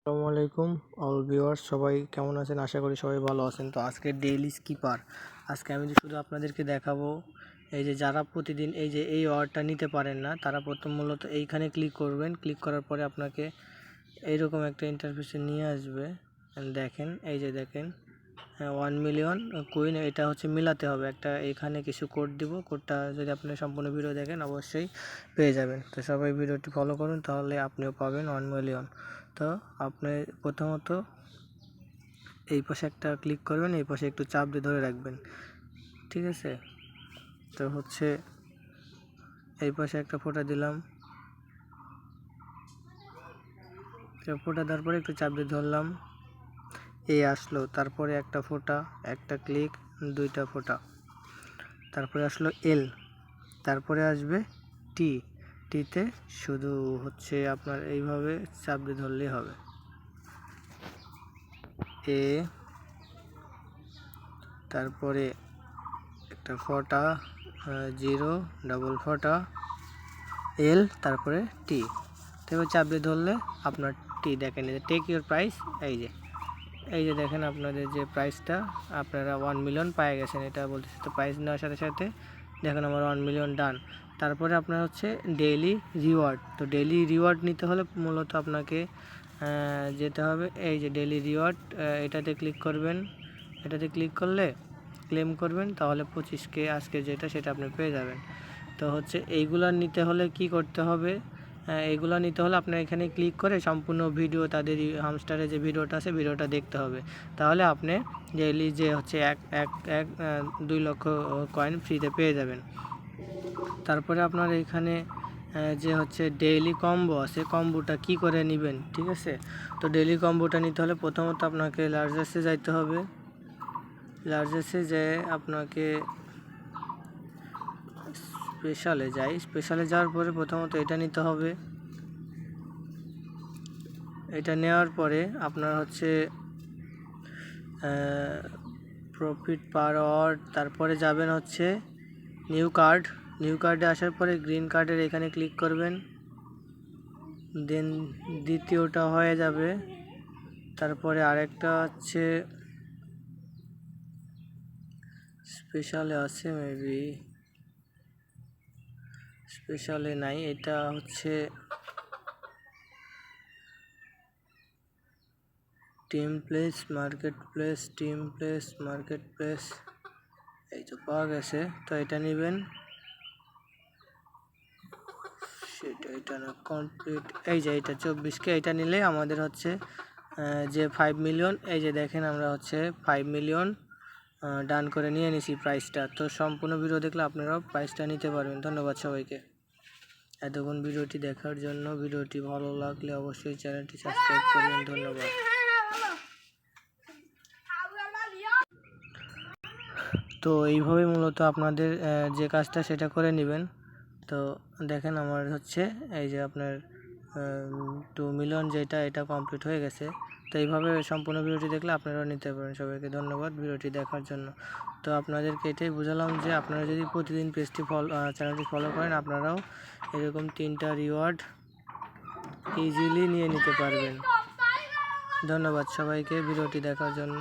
আসসালামু আলাইকুম all viewers, সবাই কেমন আছেন? আশা করি সবাই ভালো আছেন। তো আজকে ডেইলি স্কিপার আজকে আমি শুধু আপনাদেরকে দেখাবো। এই যে যারা প্রতিদিন এই অর্ডারটা নিতে পারেন না, তারা প্রথম মূলত এইখানে ক্লিক করবেন। ক্লিক করার পরে আপনাকে এইরকম একটা ইন্টারফেসে নিয়ে আসবে। দেখেন, এই যে দেখেন 1 মিলিয়ন কুইন, এটা হচ্ছে মিলাতে হবে একটা। এখানে কিছু কোড দিব, কোডটা যদি আপনি সম্পূর্ণ ভিডিও দেখেন অবশ্যই পেয়ে যাবেন। তো সবাই ভিডিওটি ফলো করুন, তাহলে আপনিও পাবেন 1 মিলিয়ন। তো আপনি প্রথমত এই পাশে একটা ক্লিক করবেন, এই পাশে একটু চাপ দিয়ে ধরে রাখবেন, ঠিক আছে? তো হচ্ছে এই পাশে একটা ফোঁটা দিলাম, ফোঁটা দেওয়ার পরে একটু চাপ দিয়ে ধরলাম, এই আসলো। তারপরে একটা ফোঁটা, একটা ক্লিক, দুইটা ফোঁটা। তারপরে আসলো এল, তারপরে আসবে টি। টিতে শুধু হচ্ছে আপনার এইভাবে চাপ দিয়ে ধরলেই হবে। এ, তারপরে একটা ফোঁটা, জিরো, ডাবল ফোঁটা, এল, তারপরে টি। তবে চাপ দিয়ে ধরলে আপনার টি দেখেন, টেক ইউর প্রাইস। এই যে দেখেন আপনাদের যে প্রাইসটা, আপনারা 1 মিলিয়ন পেয়ে গেছেন। এটা বলতেছে, তো প্রাইস নেওয়ার সাথে সাথে দেখেন আমার 1 মিলিয়ন ডান। তারপরে আপনার হচ্ছে ডেইলি রিওয়ার্ড। তো ডেইলি রিওয়ার্ড নিতে হলে মূলত আপনাকে যেতে হবে এই যে ডেইলি রিওয়ার্ড, এটাতে ক্লিক করবেন। এটাতে ক্লিক করলে ক্লেম করবেন, তাহলে 25K আজকে যেটা সেটা আপনি পেয়ে যাবেন। তো হচ্ছে এইগুলা নিতে হলে কি করতে হবে? এইগুলো নিতে হলে আপনার এখানে ক্লিক করে সম্পূর্ণ ভিডিও, তাদের হামস্টারের যে ভিডিওটা আছে ভিডিওটা দেখতে হবে। তাহলে আপনি ডেইলি যে হচ্ছে 2 লক্ষ কয়েন ফ্রিতে পেয়ে যাবেন। তারপরে আপনার এখানে যে হচ্ছে ডেইলি কম্বো আছে, কম্বোটা কি করে নেবেন, ঠিক আছে? তো ডেইলি কম্বোটা নিতে হলে প্রথমত আপনাকে লার্জেস্টে যাইতে হবে। লার্জেস্টে যেয়ে আপনাকে স্পেশালে যাওয়ার পরে প্রথমত এটা নিতে হবে। এটা নেওয়ার পরে আপনার হচ্ছে প্রফিট পার আওয়ার, তারপরে যাবেন হচ্ছে নিউ কার্ডে আসার পরে গ্রিন কার্ডের এখানে ক্লিক করবেন, দেন দ্বিতীয়টা হয়ে যাবে। তারপরে আরেকটা হচ্ছে স্পেশালে আছে, মেবি স্পেশালে নাই। এটা হচ্ছে টিম প্লেস মার্কেট প্লেস, এই তো পাওয়া গেছে। তো এটা নেবেন, এটা না কমপ্লিট। এই যে এটা 24K, এটা নিলে আমাদের হচ্ছে যে 5 মিলিয়ন, এই যে দেখেন আমরা হচ্ছে 5 মিলিয়ন ডান করে নিয়ে নিছি প্রাইসটা। তো সম্পূর্ণ ভিডিও দেখলে আপনারাও প্রাইসটা নিতে পারবেন। ধন্যবাদ সবাইকে এতক্ষণ ভিডিওটি দেখার জন্য। ভিডিওটি ভালো লাগলে অবশ্যই চ্যানেলটি সাবস্ক্রাইব করবেন। ধন্যবাদ। তো এইভাবে মূলত আপনাদের যে কাজটা সেটা করে নেবেন। তো দেখেন আমার হচ্ছে এই যে আপনার 2 মিলিয়ন যেটা, এটা কমপ্লিট হয়ে গেছে। তো এইভাবে সম্পূর্ণ ভিডিওটি দেখলে আপনারাও নিতে পারেন। সবাইকে ধন্যবাদ ভিডিওটি দেখার জন্য। তো আপনাদেরকে এটাই বুঝালাম যে আপনারা যদি প্রতিদিন চ্যানেলটি ফলো করেন, আপনারাও এরকম 3টা রিওয়ার্ড ইজিলি নিয়ে নিতে পারবেন। ধন্যবাদ সবাইকে ভিডিওটি দেখার জন্য।